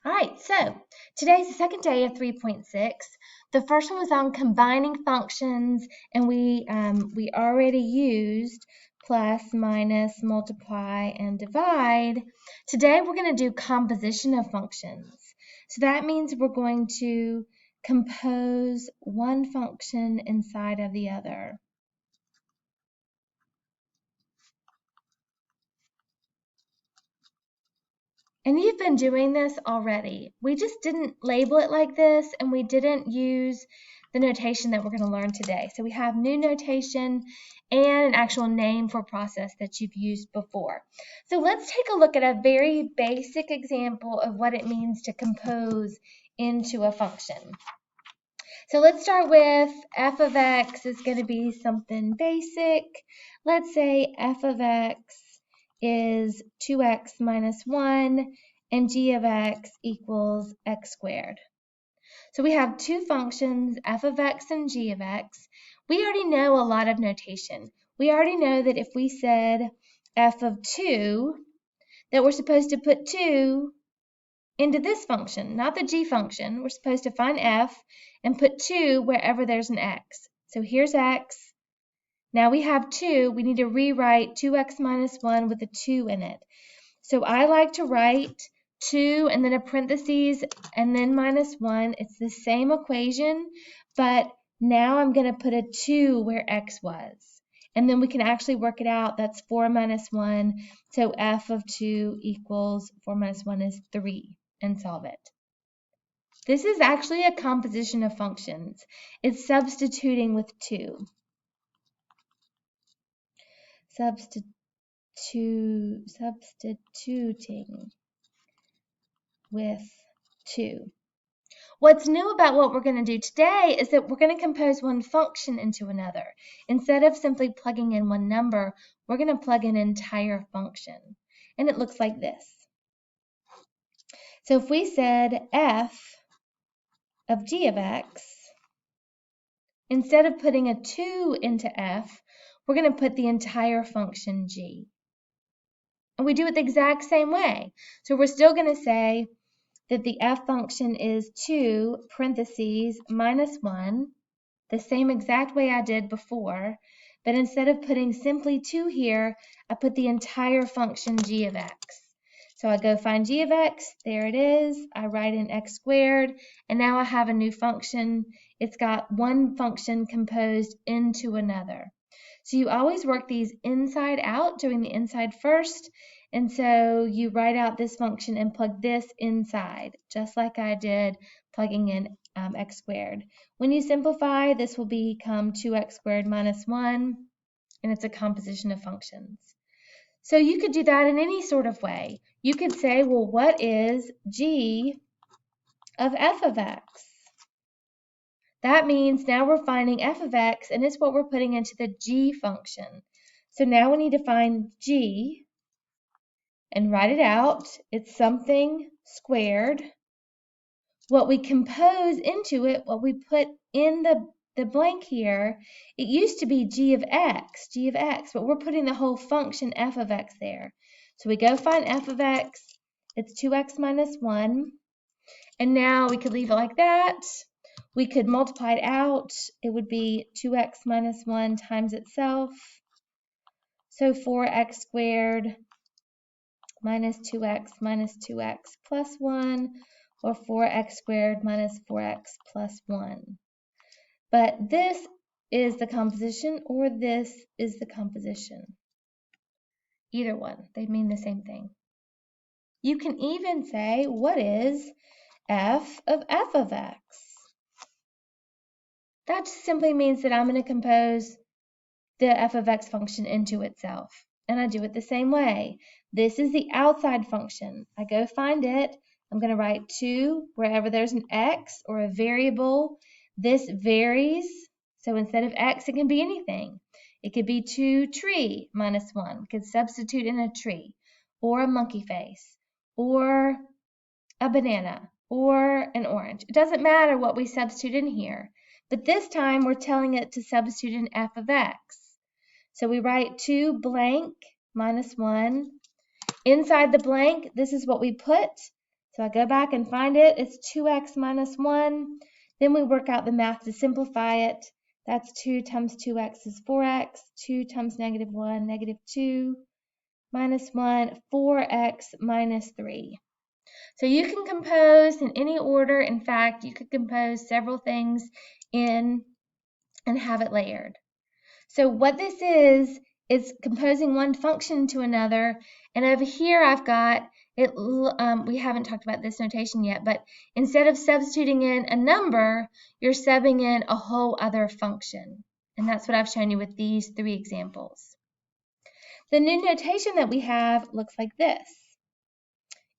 All right, so today's the second day of 3.6. The first one was on combining functions, and we already used plus, minus, multiply, and divide. Today we're going to do composition of functions. So that means we're going to compose one function inside of the other. And you've been doing this already. We just didn't label it like this, and we didn't use the notation that we're going to learn today. So we have new notation and an actual name for process that you've used before. So let's take a look at a very basic example of what it means to compose into a function. So let's start with f of x is going to be something basic. Let's say f of x is 2x minus 1 and g of x equals x squared. So we have two functions, f of x and g of x. We already know a lot of notation. We already know that if we said f of 2, that we're supposed to put 2 into this function, not the g function. We're supposed to find f and put 2 wherever there's an x. So here's x. Now we have 2. We need to rewrite 2x minus 1 with a 2 in it. So I like to write 2 and then a parentheses and then minus 1. It's the same equation, but now I'm going to put a 2 where x was. And then we can actually work it out. That's 4 minus 1. So f of 2 equals 4 minus 1 is 3, and solve it. This is actually a composition of functions. It's substituting with 2. Substituting with 2. What's new about what we're going to do today is that we're going to compose one function into another. Instead of simply plugging in one number, we're going to plug in an entire function. And it looks like this. So if we said f of g of x, instead of putting a 2 into f, we're going to put the entire function g. And we do it the exact same way. So we're still going to say that the f function is 2 parentheses minus 1, the same exact way I did before, but instead of putting simply 2 here, I put the entire function g of x. So I go find g of x, there it is, I write in x squared, and now I have a new function. It's got one function composed into another. So you always work these inside out, doing the inside first, and so you write out this function and plug this inside, just like I did plugging in x squared. When you simplify, this will become 2x squared minus 1, and it's a composition of functions. So you could do that in any sort of way. You could say, well, what is g of f of x? That means now we're finding f of x, and it's what we're putting into the g function. So now we need to find g and write it out. It's something squared. What we compose into it, what we put in the blank here, it used to be g of x, but we're putting the whole function f of x there. So we go find f of x, it's 2x minus 1, and now we could leave it like that. We could multiply it out, it would be 2x minus 1 times itself, so 4x squared minus 2x plus 1, or 4x squared minus 4x plus 1. But this is the composition, or this is the composition. Either one, they mean the same thing. You can even say, what is f of x? That just simply means that I'm going to compose the f of x function into itself. And I do it the same way. This is the outside function. I go find it. I'm going to write 2 wherever there's an x or a variable. This varies. So instead of x, it can be anything. It could be 2 tree minus 1. We could substitute in a tree, or a monkey face, or a banana, or an orange. It doesn't matter what we substitute in here. But this time, we're telling it to substitute in f of x. So we write 2 blank minus 1. Inside the blank, this is what we put. So I go back and find it. It's 2x minus 1. Then we work out the math to simplify it. That's 2 times 2x is 4x. 2 times negative 1, negative 2 minus 1, 4x minus 3. So you can compose in any order. In fact, you could compose several things in and have it layered. So what this is composing one function to another. And over here I've got it. We haven't talked about this notation yet, but instead of substituting in a number, you're subbing in a whole other function. And that's what I've shown you with these 3 examples. The new notation that we have looks like this.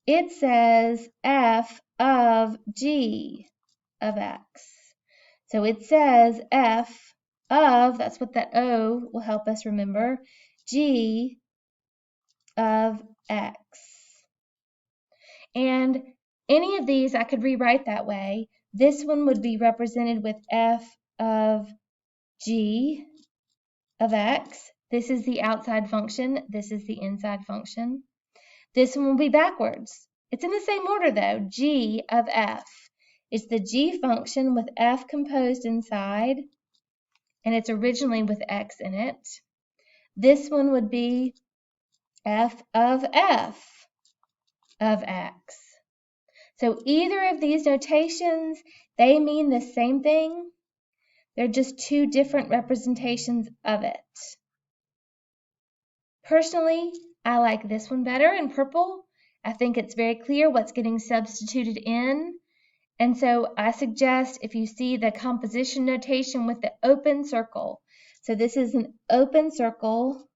It says f of g of x. So it says f of, that's what that O will help us remember, g of x. And any of these I could rewrite that way. This one would be represented with f of g of x. This is the outside function. This is the inside function. This one will be backwards. It's in the same order though. G of f. It's the g function with f composed inside, and it's originally with x in it. This one would be f of x. So either of these notations, they mean the same thing. They're just 2 different representations of it. Personally, I like this one better in purple. I think it's very clear what's getting substituted in. And so I suggest if you see the composition notation with the open circle. So this is an open circle,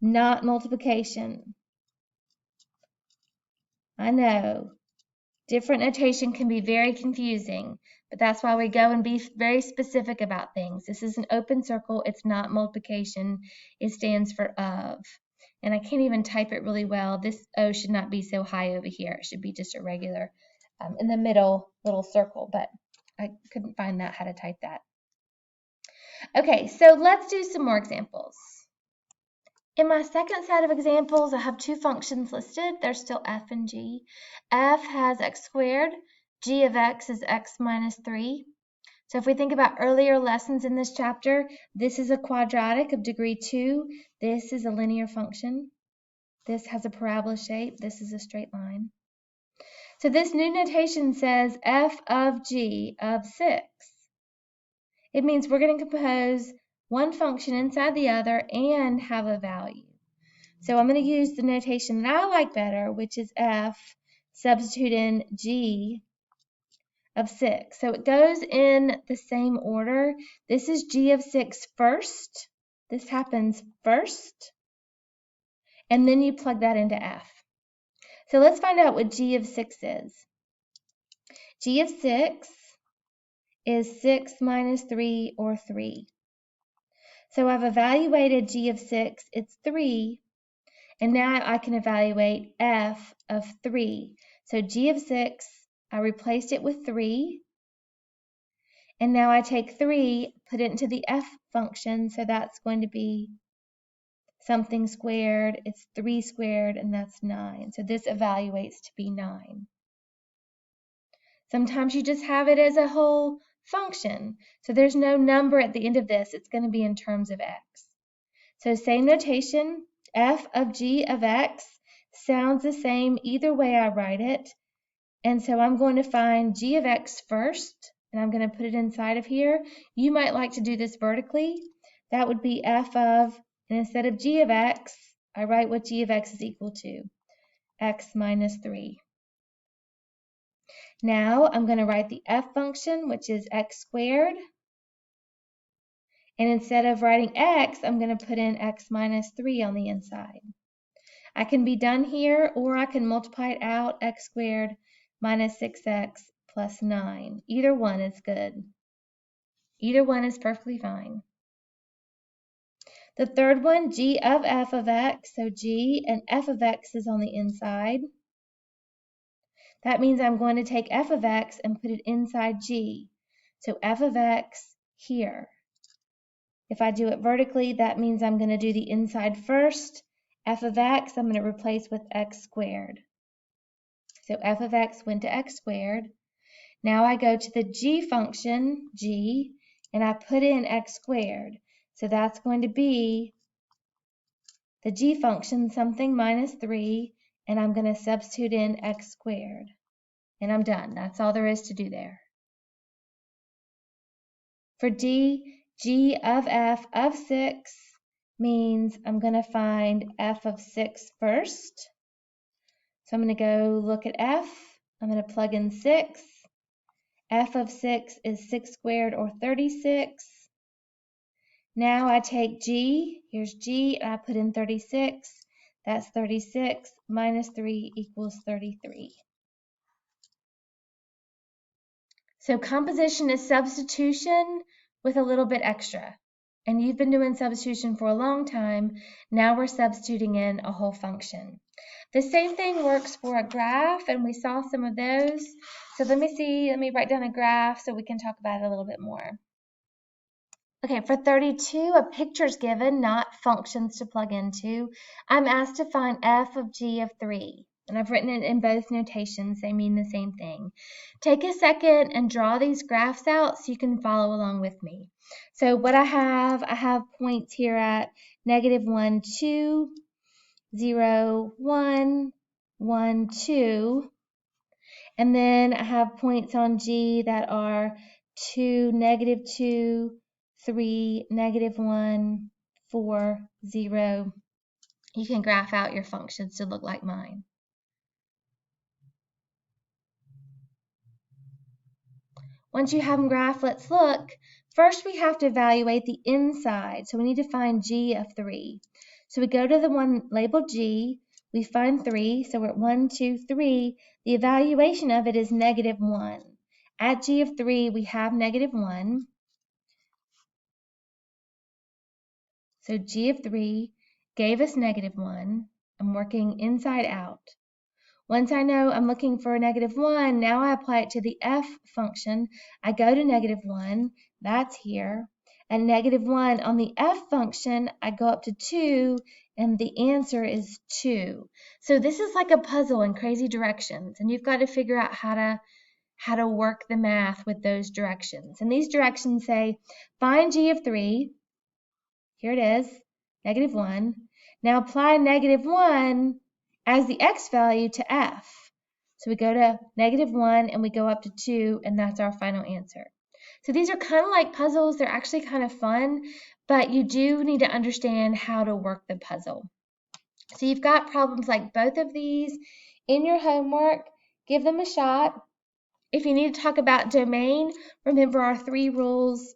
not multiplication. I know, different notation can be very confusing, but that's why we go and be very specific about things. This is an open circle, it's not multiplication, it stands for of. And I can't even type it really well. This O should not be so high over here. It should be just a regular in the middle little circle, but I couldn't find out how to type that. Okay, so let's do some more examples. In my second set of examples, I have 2 functions listed. They're still f and g. F has x squared. G of x is x minus 3. So if we think about earlier lessons in this chapter, this is a quadratic of degree 2. This is a linear function. This has a parabola shape. This is a straight line. So this new notation says f of g of 6. It means we're going to compose one function inside the other and have a value. So I'm going to use the notation that I like better, which is f, substitute in g of 6. So it goes in the same order. This is g of 6 first. This happens first. And then you plug that into f. So let's find out what g of 6 is. G of 6 is 6 minus 3 or 3. So I've evaluated g of 6, it's 3, and now I can evaluate f of 3. So g of 6, I replaced it with 3, and now I take 3, put it into the f function, so that's going to be something squared, it's 3 squared, and that's 9. So this evaluates to be 9. Sometimes you just have it as a whole function. So there's no number at the end of this. It's going to be in terms of x. So same notation, f of g of x sounds the same either way I write it. And so I'm going to find g of x first, and I'm going to put it inside of here. You might like to do this vertically. That would be f of, and instead of g of x, I write what g of x is equal to, x minus 3. Now I'm going to write the f function, which is x squared. And instead of writing x, I'm going to put in x minus 3 on the inside. I can be done here, or I can multiply it out, x squared minus 6x plus 9. Either one is good. Either one is perfectly fine. The third one, g of f of x. So g and f of x is on the inside. That means I'm going to take f of x and put it inside g. So f of x here. If I do it vertically, that means I'm going to do the inside first. F of x, I'm going to replace with x squared. So f of x went to x squared. Now I go to the g function, g, and I put in x squared. So that's going to be the g function, something minus 3, and I'm going to substitute in x squared. And I'm done. That's all there is to do there. For d, g of f of 6 means I'm going to find f of 6 first. So I'm going to go look at f. I'm going to plug in 6. F of 6 is 6 squared, or 36. Now I take g. Here's g, and I put in 36. That's 36 minus 3 equals 33. So composition is substitution with a little bit extra. And you've been doing substitution for a long time. Now we're substituting in a whole function. The same thing works for a graph, and we saw some of those. So let me write down a graph so we can talk about it a little bit more. Okay, for 32, a picture is given, not functions to plug into. I'm asked to find f of g of 3. And I've written it in both notations. They mean the same thing. Take a second and draw these graphs out so you can follow along with me. So what I have points here at -1, 2, 0, 1, 1, 2. And then I have points on G that are 2, -2, 3, -1, 4, 0. You can graph out your functions to look like mine. Once you have them graphed, let's look. First, we have to evaluate the inside. So we need to find g of 3. So we go to the one labeled g. We find 3. So we're at 1, 2, 3. The evaluation of it is -1. At g of 3, we have -1. So g of 3 gave us -1. I'm working inside out. Once I know I'm looking for a -1, now I apply it to the f function. I go to -1, that's here. At -1 on the f function, I go up to 2, and the answer is 2. So this is like a puzzle in crazy directions, and you've got to figure out how to work the math with those directions. And these directions say, find g of 3. Here it is, -1. Now apply -1 as the x value to f. So we go to -1 and we go up to 2, and that's our final answer. So these are kind of like puzzles. They're actually kind of fun, but you do need to understand how to work the puzzle. So you've got problems like both of these in your homework. Give them a shot. If you need to talk about domain, remember our 3 rules.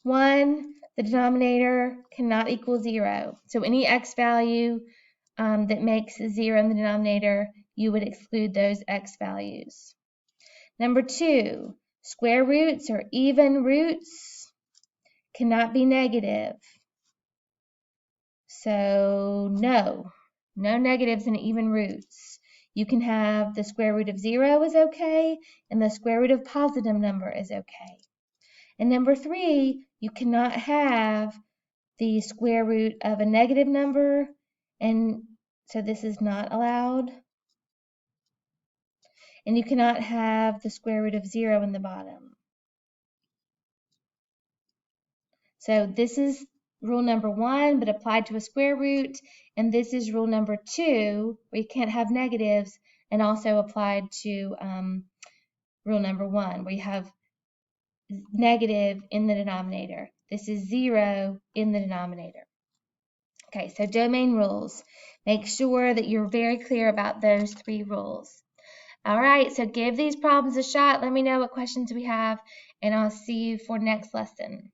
1, the denominator cannot equal 0. So any x value that makes 0 in the denominator, you would exclude those x values. Number 2, square roots or even roots cannot be negative. So no negatives in even roots. You can have the square root of 0 is okay, and the square root of positive number is okay. And number 3, you cannot have the square root of a negative number, and so this is not allowed. And you cannot have the square root of 0 in the bottom. So this is rule number 1, but applied to a square root, and this is rule number 2, where you can't have negatives, and also applied to rule number 1, where you have negative in the denominator. This is 0 in the denominator. Okay, so domain rules. Make sure that you're very clear about those 3 rules. All right, so give these problems a shot. Let me know what questions we have, and I'll see you for next lesson.